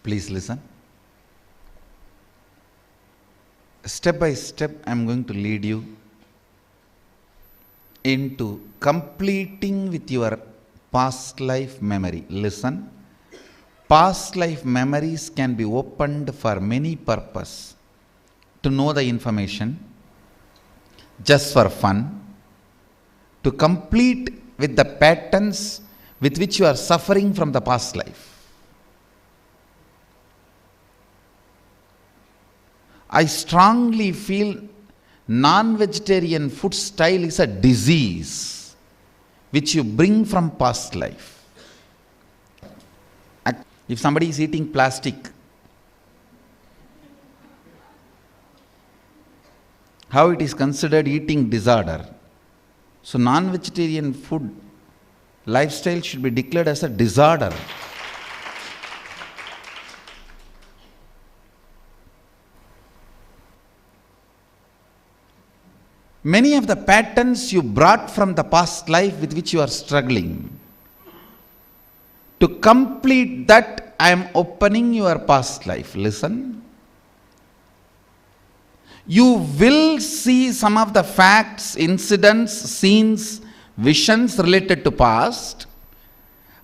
Please listen. Step by step, I am going to lead you into completing with your past life memory. Listen. Past life memories can be opened for many purposes. To know the information, just for fun, to complete with the patterns with which you are suffering from the past life. I strongly feel non-vegetarian food style is a disease which you bring from past life. If somebody is eating plastic, how it is considered eating disorder? So non-vegetarian food lifestyle should be declared as a disorder. Many of the patterns you brought from the past life with which you are struggling. To complete that, I am opening your past life. Listen. You will see some of the facts, incidents, scenes, visions related to past,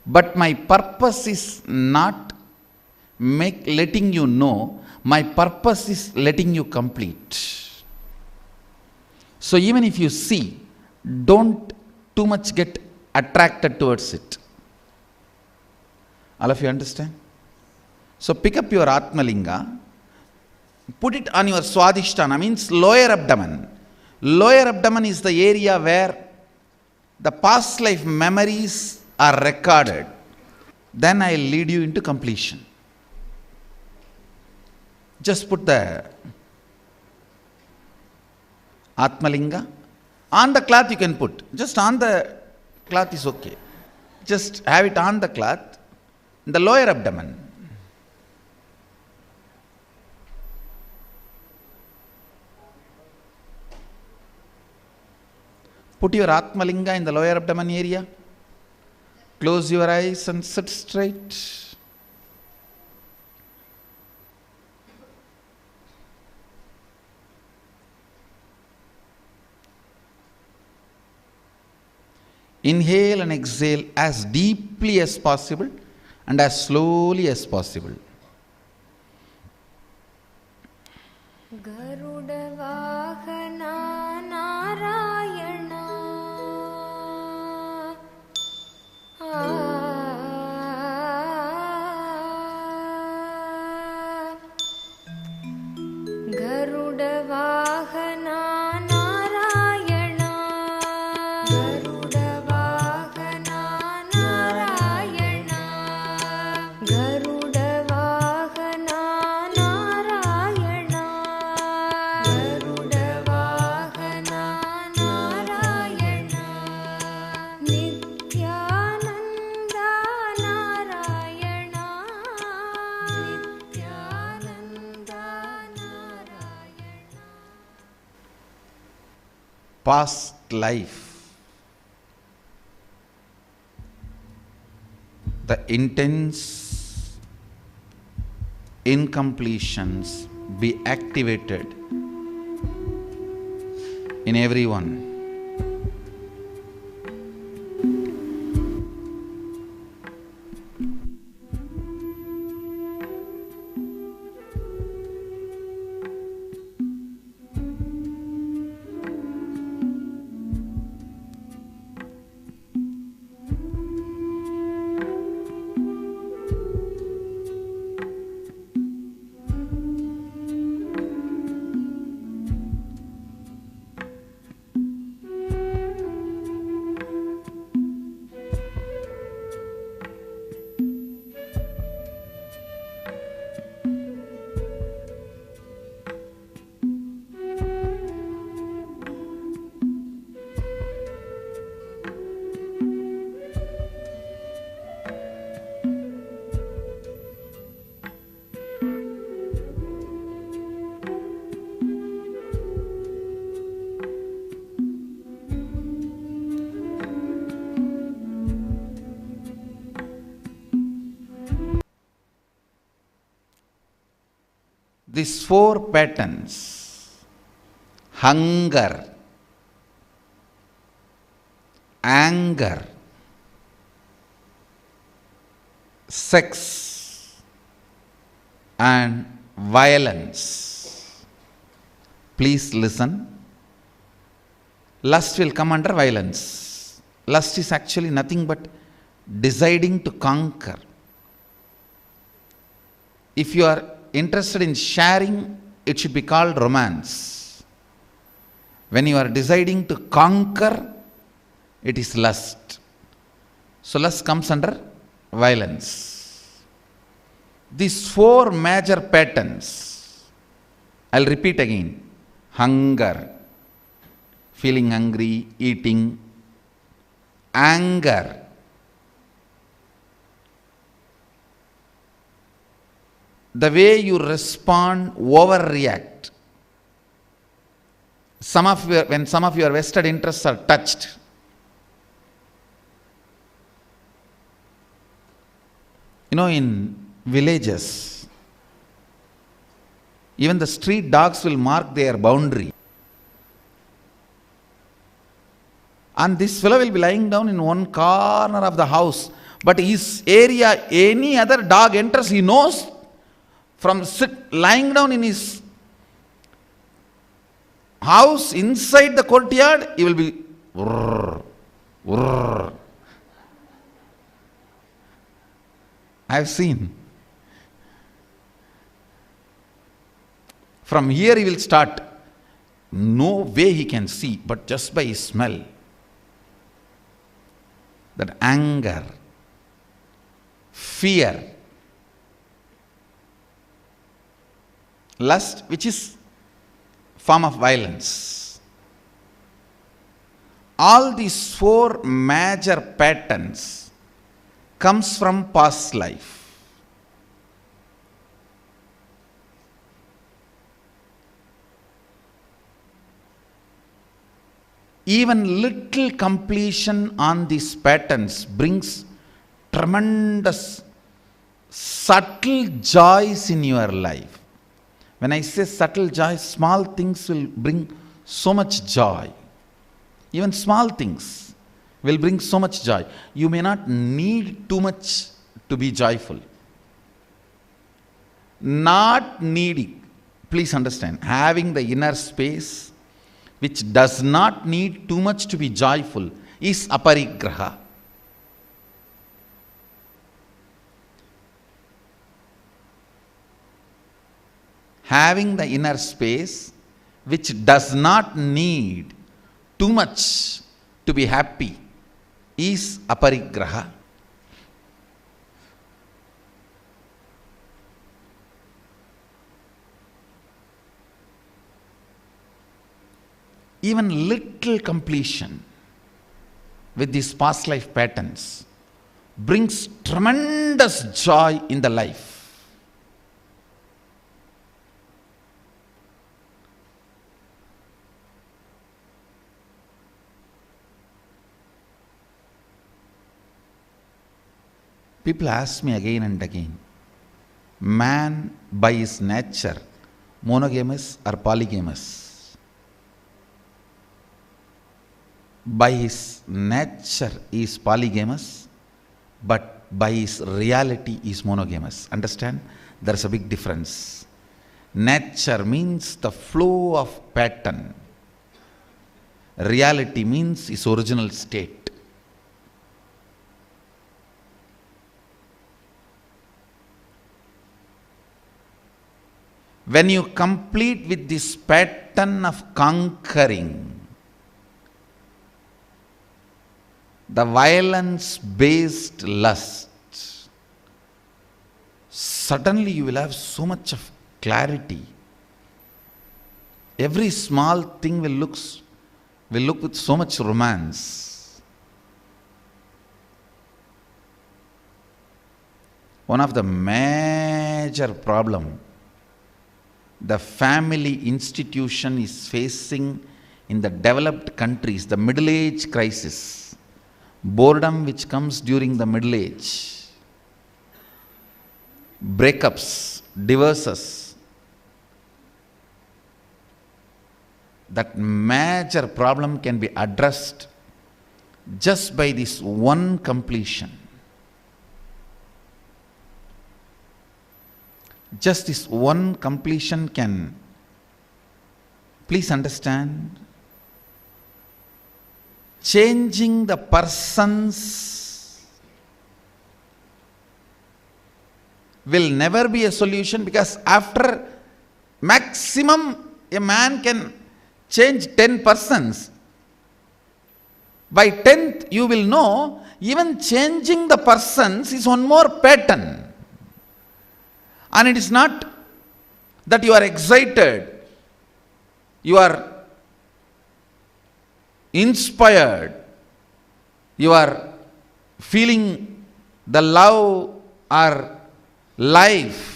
but my purpose is not letting you know. My purpose is letting you complete. So even if you see, don't too much get attracted towards it. All of you understand? So pick up your Atma Linga, put it on your Swadishtana, means lower abdomen. Lower abdomen is the area where the past life memories are recorded. Then I will lead you into completion. Just put the Atma Linga. On the cloth you can put. Just on the cloth is okay. Just have it on the cloth. The lower abdomen. Put your Atma Linga in the lower abdomen area. Close your eyes and sit straight. Inhale and exhale as deeply as possible and as slowly as possible. Garuda Vahana Narayana Garuda Vahana Narayana Garuda Vahana Narayana Garuda Vahana Narayana Garuda Vahana Narayana Nithyananda Narayana Nithyananda Narayana. Past life. The intense incompletions be activated in everyone. These four patterns: hunger, anger, sex, and violence. Please listen. Lust will come under violence. Lust is actually nothing but deciding to conquer. If you are interested in sharing, it should be called romance. When you are deciding to conquer, it is lust. So lust comes under violence. These four major patterns, I'll repeat again: hunger, feeling hungry, eating; anger, the way you respond, overreact. When some of your vested interests are touched, in villages, even the street dogs will mark their boundary. And this fellow will be lying down in one corner of the house, but his area, any other dog enters, he knows from lying down in his house inside the courtyard, he will be whirr, whirr. I have seen. From here he will start. No way he can see, but just by his smell. That anger, fear, lust, which is form of violence. All these four major patterns comes from past life. Even little completion on these patterns brings tremendous subtle joys in your life. When I say subtle joy, small things will bring so much joy. Even small things will bring so much joy. You may not need too much to be joyful. Not needing, please understand, having the inner space which does not need too much to be joyful is aparigraha. Having the inner space which does not need too much to be happy is aparigraha. Even little completion with these past life patterns brings tremendous joy in the life. People ask me again and again, man by his nature, monogamous or polygamous? By his nature is polygamous, but by his reality is monogamous. Understand? There is a big difference. Nature means the flow of pattern. Reality means his original state. When you complete with this pattern of conquering, the violence-based lust, suddenly you will have so much of clarity. Every small thing will look with so much romance. One of the major problem the family institution is facing in the developed countries, the middle age crisis, boredom which comes during the middle age, breakups, divorces, that major problem can be addressed just by this one completion. Just this one completion can, please understand, changing the persons will never be a solution, because after maximum a man can change 10 persons. By 10th you will know even changing the persons is one more pattern. And it is not that you are excited, you are inspired, you are feeling the love or life.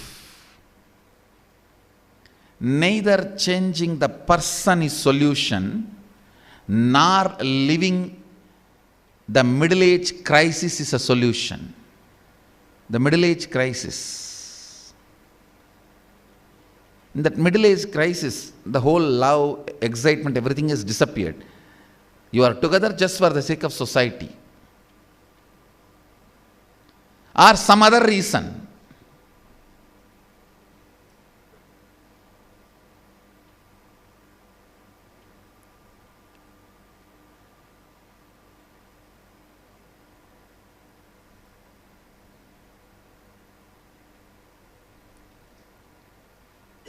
Neither changing the person is solution, nor living the middle age crisis is a solution. The middle age crisis. In that middle age crisis, the whole love, excitement, everything has disappeared. You are together just for the sake of society or some other reason.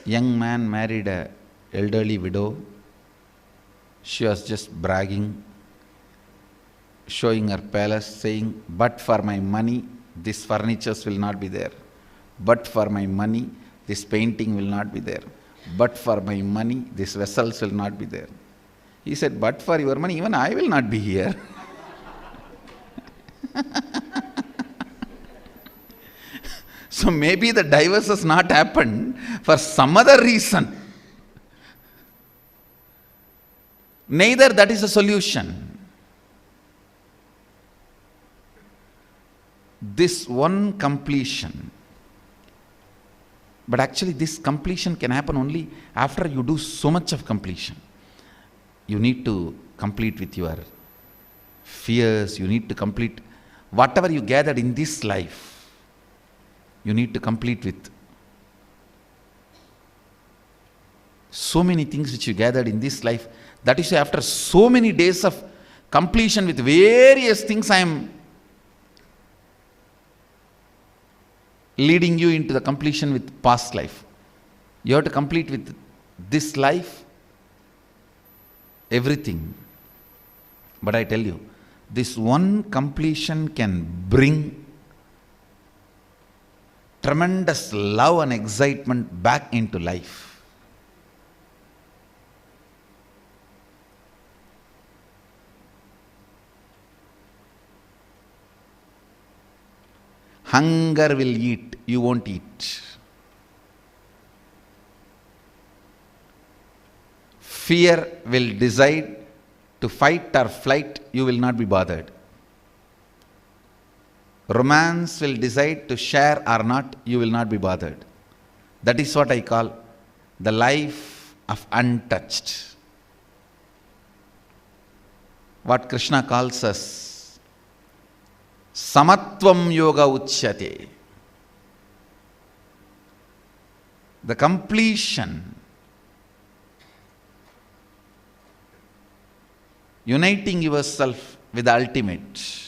Young man married a elderly widow. She was just bragging, showing her palace, saying, but for my money, this furnitures will not be there. But for my money, this painting will not be there. But for my money, these vessels will not be there. He said, but for your money, even I will not be here. So maybe the divorce has not happened for some other reason. Neither that is a solution. This one completion. But actually this completion can happen only after you do so much of completion. You need to complete with your fears, you need to complete whatever you gathered in this life. You need to complete with so many things which you gathered in this life. That is, after so many days of completion with various things, I am leading you into the completion with past life. You have to complete with this life everything. But I tell you, this one completion can bring tremendous love and excitement back into life. Hunger will eat, you won't eat. Fear will decide to fight or flight, you will not be bothered. Romance will decide to share or not, you will not be bothered. That is what I call the life of untouched. What Krishna calls us, Samatvam Yoga Uchyate. The completion, uniting yourself with the ultimate.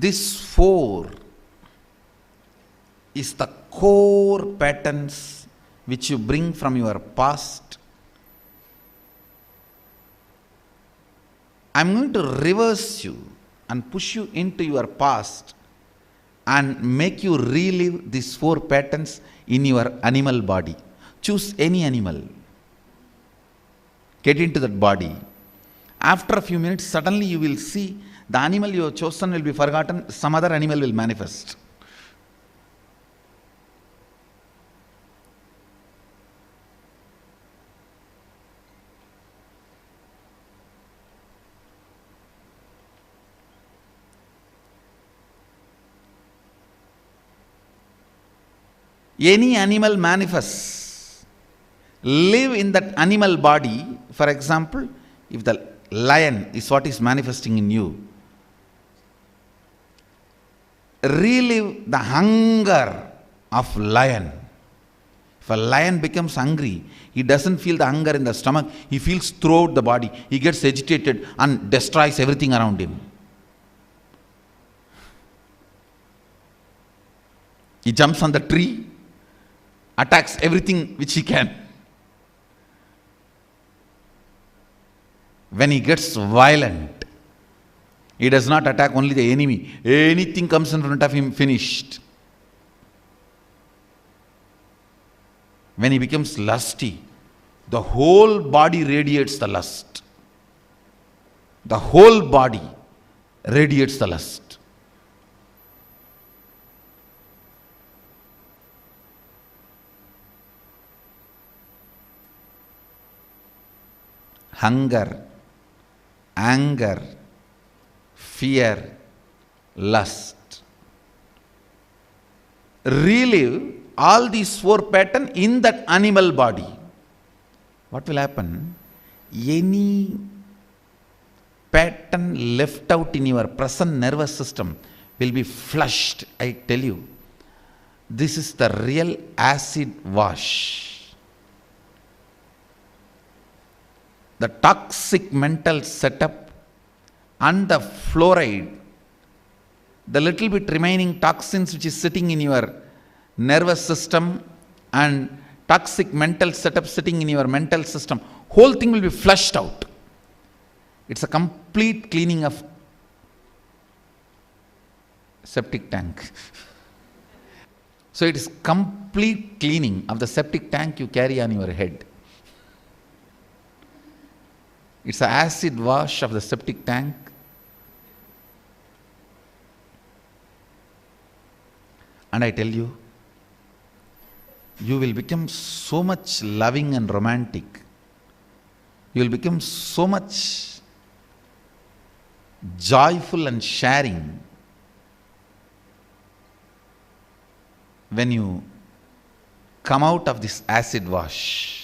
This four is the core patterns which you bring from your past. I am going to reverse you and push you into your past and make you relive these four patterns in your animal body. Choose any animal. Get into that body. After a few minutes, suddenly you will see the animal you have chosen will be forgotten, some other animal will manifest. Any animal manifests. Live in that animal body. For example, if the lion is what is manifesting in you, relive the hunger of lion. If a lion becomes hungry, he doesn't feel the hunger in the stomach, he feels throughout the body. He gets agitated and destroys everything around him. He jumps on the tree, attacks everything which he can. When he gets violent, he does not attack only the enemy. Anything comes in front of him, finished. When he becomes lusty, the whole body radiates the lust. The whole body radiates the lust. Hunger, anger, fear, lust. Relive all these four patterns in that animal body. What will happen? Any pattern left out in your present nervous system will be flushed, I tell you. This is the real acid wash. The toxic mental setup and the fluoride, the little bit remaining toxins which is sitting in your nervous system and toxic mental setup sitting in your mental system, whole thing will be flushed out. It's a complete cleaning of septic tank. So it is complete cleaning of the septic tank you carry on your head. It's an acid wash of the septic tank. And I tell you, you will become so much loving and romantic. You will become so much joyful and sharing when you come out of this acid wash.